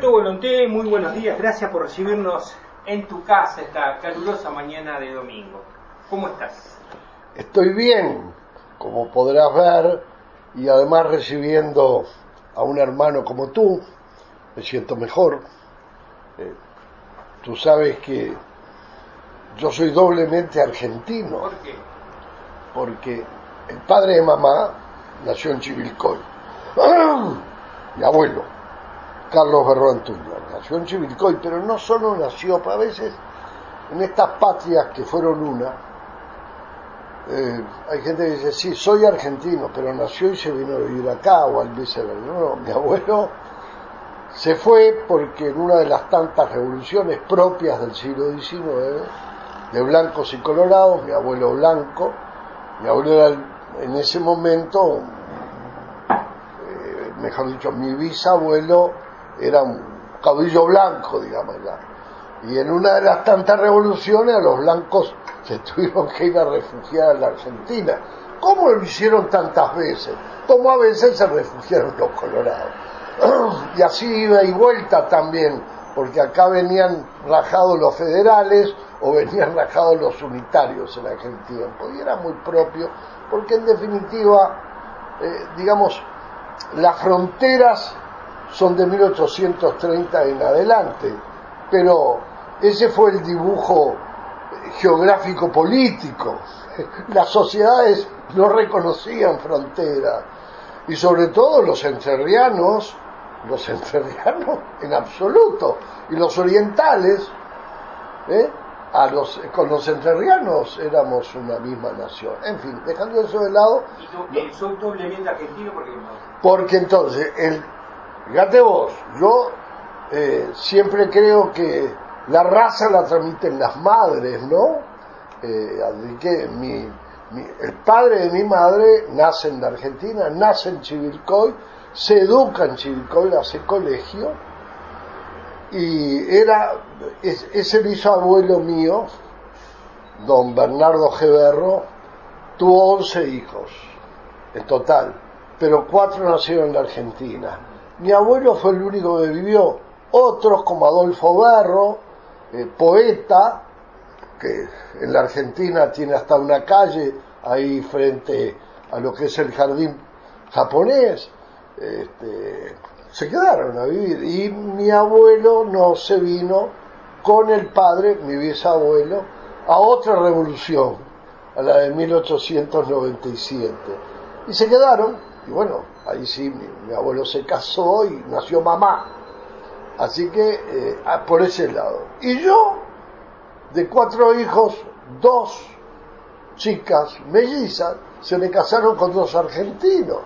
Alberto Volonté, muy buenos días, gracias por recibirnos en tu casa esta calurosa mañana de domingo. ¿Cómo estás? Estoy bien, como podrás ver, y además recibiendo a un hermano como tú, me siento mejor. Tú sabes que yo soy doblemente argentino. ¿Por qué? Porque el padre de mamá nació en Chivilcoy. Mi abuelo, Carlos Berro Antuña, nació en Chivilcoy, pero no solo nació, a veces en estas patrias que fueron una, hay gente que dice, sí, soy argentino, pero nació y se vino a vivir acá, o al viceversa. No, mi abuelo se fue porque en una de las tantas revoluciones propias del siglo XIX, de blancos y colorados, mi abuelo blanco, mi abuelo era en ese momento, mejor dicho, mi bisabuelo era un caudillo blanco, digamos ya. Y en una de las tantas revoluciones a los blancos se tuvieron que ir a refugiar a la Argentina. ¿Cómo lo hicieron tantas veces? Como a veces se refugiaron los colorados. Y así ida y vuelta también, porque acá venían rajados los federales o venían rajados los unitarios en aquel tiempo. Y era muy propio, porque en definitiva, digamos, las fronteras son de 1830 en adelante, pero ese fue el dibujo geográfico político. Las sociedades no reconocían fronteras, y sobre todo los entrerrianos en absoluto, y los orientales, con los entrerrianos éramos una misma nación. En fin, dejando eso de lado. ¿Y tú soy doblemente argentino? Porque entonces, fíjate vos, yo siempre creo que la raza la transmiten las madres, ¿no? Así que el padre de mi madre nace en la Argentina, nace en Chivilcoy, se educa en Chivilcoy, hace colegio, y ese bisabuelo mío, don Bernardo G. Berro, tuvo 11 hijos en total, pero 4 nacieron en la Argentina. Mi abuelo fue el único que vivió. Otros, como Adolfo Berro, poeta, que en la Argentina tiene hasta una calle ahí frente a lo que es el jardín japonés, se quedaron a vivir. Y mi abuelo no se vino con el padre, mi bisabuelo, a otra revolución, a la de 1897. Y se quedaron, y bueno, ahí sí, mi abuelo se casó y nació mamá. Así que, por ese lado. Y yo, de 4 hijos, 2 chicas mellizas, se me casaron con 2 argentinos.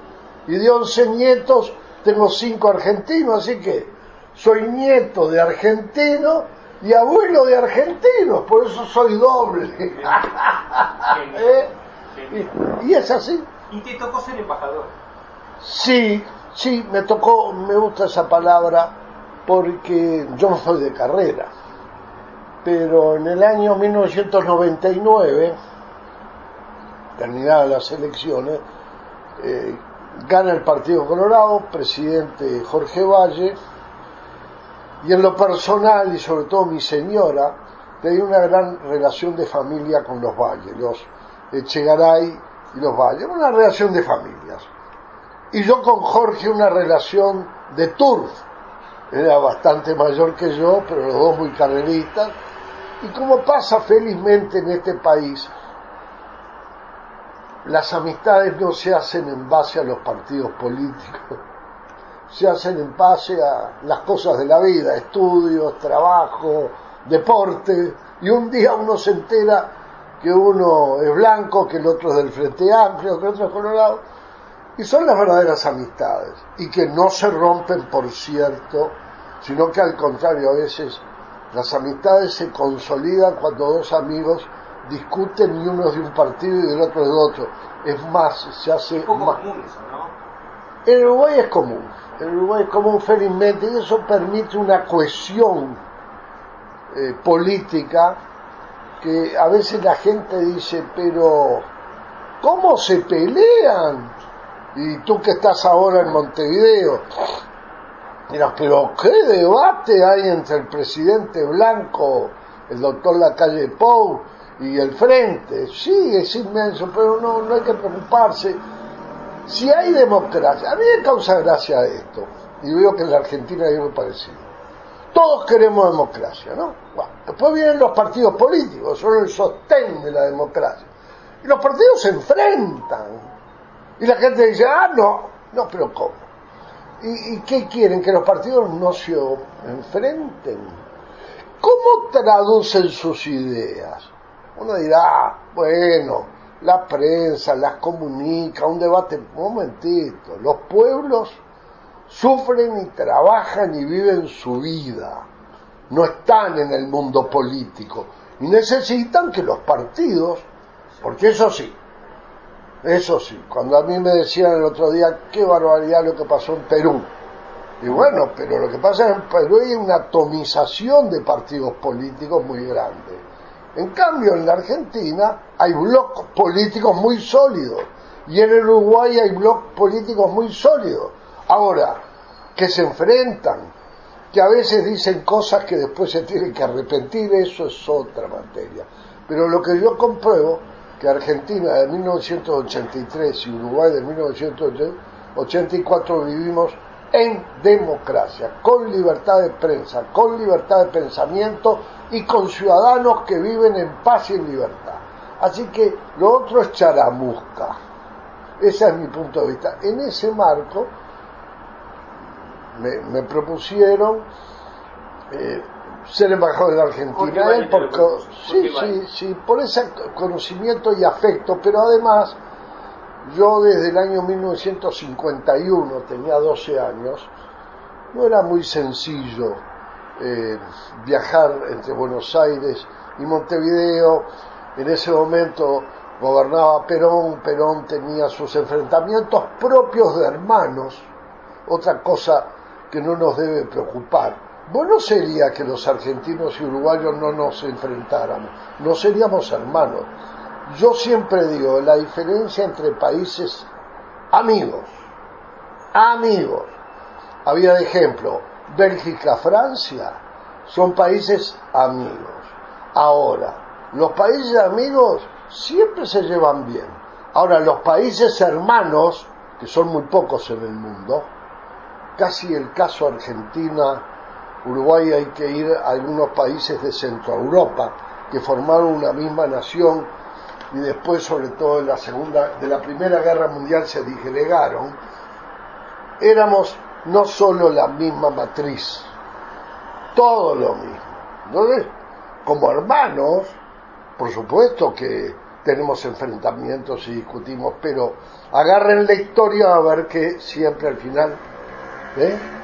Y de 11 nietos, tengo 5 argentinos, así que soy nieto de argentinos y abuelo de argentinos, por eso soy doble. Y es así. ¿Y te tocó ser embajador? Sí, me tocó, me gusta esa palabra, porque yo no soy de carrera, pero en el año 1999, terminadas las elecciones, gana el Partido Colorado, presidente Jorge Valle, y en lo personal, y sobre todo mi señora, tenía una gran relación de familia con los Valle, los Echegaray y los Valle, una relación de familias. Y yo con Jorge una relación de turf. Era bastante mayor que yo, pero los dos muy carreristas. Y como pasa felizmente en este país, las amistades no se hacen en base a los partidos políticos, se hacen en base a las cosas de la vida, estudios, trabajo, deporte, y un día uno se entera que uno es blanco, que el otro es del Frente Amplio, que el otro es colorado, y son las verdaderas amistades, y que no se rompen, por cierto, sino que al contrario, a veces las amistades se consolidan cuando 2 amigos discuten, y uno es de un partido y del otro es de otro. Es más, se hace es poco más común eso, ¿no? En Uruguay es común, felizmente, y eso permite una cohesión política, que a veces la gente dice, pero ¿cómo se pelean? Y tú que estás ahora en Montevideo, Dirás, pero ¿qué debate hay entre el presidente Blanco, el doctor Lacalle Pou y el Frente? Sí, es inmenso, pero no hay que preocuparse. Si hay democracia, a mí me causa gracia esto, y veo que en la Argentina hay algo parecido. Todos queremos democracia, ¿no? Bueno, después vienen los partidos políticos, son el sostén de la democracia. Y los partidos se enfrentan. Y la gente dice, no, pero ¿cómo? ¿Y qué quieren? ¿Que los partidos no se enfrenten? ¿Cómo traducen sus ideas? Uno dirá, bueno, la prensa las comunica, un debate. Un momentito, los pueblos sufren y trabajan y viven su vida, no están en el mundo político y necesitan que los partidos, porque eso sí, cuando a mí me decían el otro día, qué barbaridad lo que pasó en Perú, y bueno, pero lo que pasa en Perú hay una atomización de partidos políticos muy grande. En cambio en la Argentina hay bloques políticos muy sólidos y en el Uruguay hay bloques políticos muy sólidos. Ahora, que se enfrentan, que a veces dicen cosas que después se tienen que arrepentir, eso es otra materia. Pero lo que yo compruebo, que Argentina de 1983 y Uruguay de 1984 vivimos en democracia, con libertad de prensa, con libertad de pensamiento y con ciudadanos que viven en paz y en libertad. Así que lo otro es charamusca. Ese es mi punto de vista. En ese marco me propusieron ser embajador de la Argentina, por ese conocimiento y afecto, pero además yo desde el año 1951, tenía 12 años, no era muy sencillo viajar entre Buenos Aires y Montevideo. En ese momento gobernaba Perón tenía sus enfrentamientos propios de hermanos, otra cosa que no nos debe preocupar. Bueno sería que los argentinos y uruguayos no nos enfrentáramos, no seríamos hermanos. Yo siempre digo, la diferencia entre países amigos, había de ejemplo, Bélgica, Francia, son países amigos. Ahora, los países amigos siempre se llevan bien. Ahora, los países hermanos, que son muy pocos en el mundo, casi el caso Argentina, Uruguay, hay que ir a algunos países de Centroeuropa que formaron una misma nación y después, sobre todo de la Primera Guerra Mundial, se disgregaron. Éramos no solo la misma matriz, todo lo mismo. Entonces, como hermanos, por supuesto que tenemos enfrentamientos y discutimos, pero agarren la historia a ver que siempre al final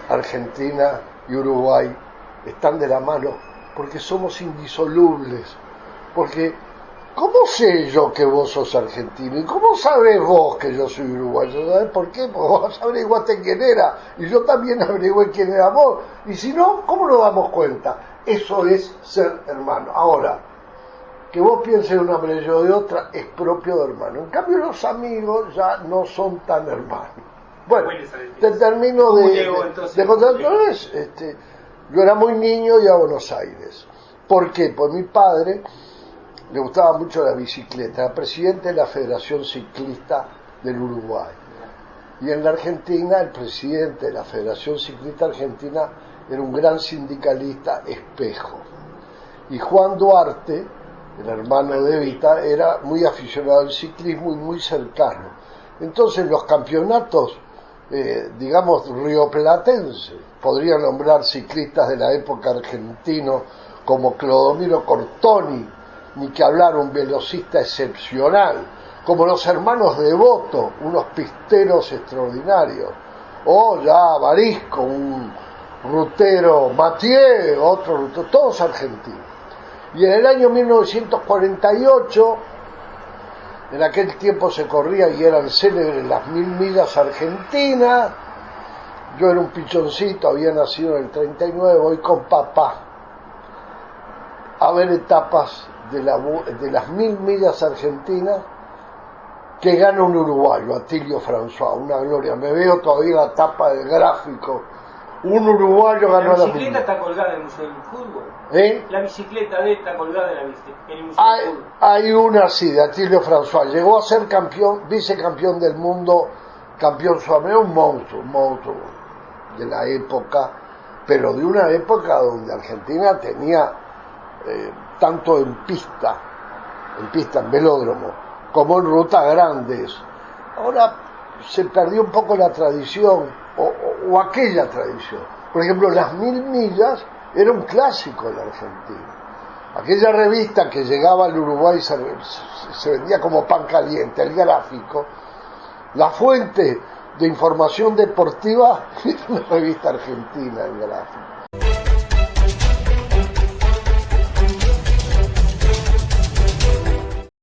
Argentina y Uruguay están de la mano, porque somos indisolubles. Porque ¿cómo sé yo que vos sos argentino? ¿Y cómo sabés vos que yo soy uruguayo? ¿Sabés por qué? Porque vos averiguaste quién era y yo también averigué quién era vos. Y si no, ¿cómo nos damos cuenta? Eso es ser hermano. Ahora, que vos pienses de una manera y yo de otra es propio de hermano. En cambio, los amigos ya no son tan hermanos. Bueno, te termino de contar. Yo era muy niño y a Buenos Aires. ¿Por qué? Pues mi padre le gustaba mucho la bicicleta, era presidente de la Federación Ciclista del Uruguay. Y en la Argentina, el presidente de la Federación Ciclista Argentina era un gran sindicalista, Espejo. Y Juan Duarte, el hermano de Evita, era muy aficionado al ciclismo y muy cercano. Entonces los campeonatos, digamos, rioplatenses, podría nombrar ciclistas de la época argentino como Clodomiro Cortoni, ni que hablar, un velocista excepcional, como los hermanos Devoto, unos pisteros extraordinarios, o ya Barisco, un rutero, Mathieu, otro rutero, todos argentinos. Y en el año 1948, en aquel tiempo se corría y eran célebres las 1000 millas argentinas. Yo era un pichoncito, había nacido en el 39, voy con papá a ver etapas de las 1000 millas argentinas que gana un uruguayo, Atilio François, una gloria. Me veo todavía la tapa del gráfico, un uruguayo La ganó la bicicleta mundial. está colgada en el Museo del Fútbol. ¿Eh? La bicicleta de él está colgada en el Museo del Fútbol. Hay una así, de Atilio François, llegó a ser campeón, vicecampeón del mundo, campeón sudamericano, un monstruo de la época, pero de una época donde Argentina tenía tanto en pista, en velódromo, como en rutas grandes. Ahora se perdió un poco la tradición, o aquella tradición. Por ejemplo, las 1000 millas era un clásico en la Argentina. Aquella revista que llegaba al Uruguay se vendía como pan caliente, el Gráfico, la fuente de información deportiva era una revista argentina, el Gráfico.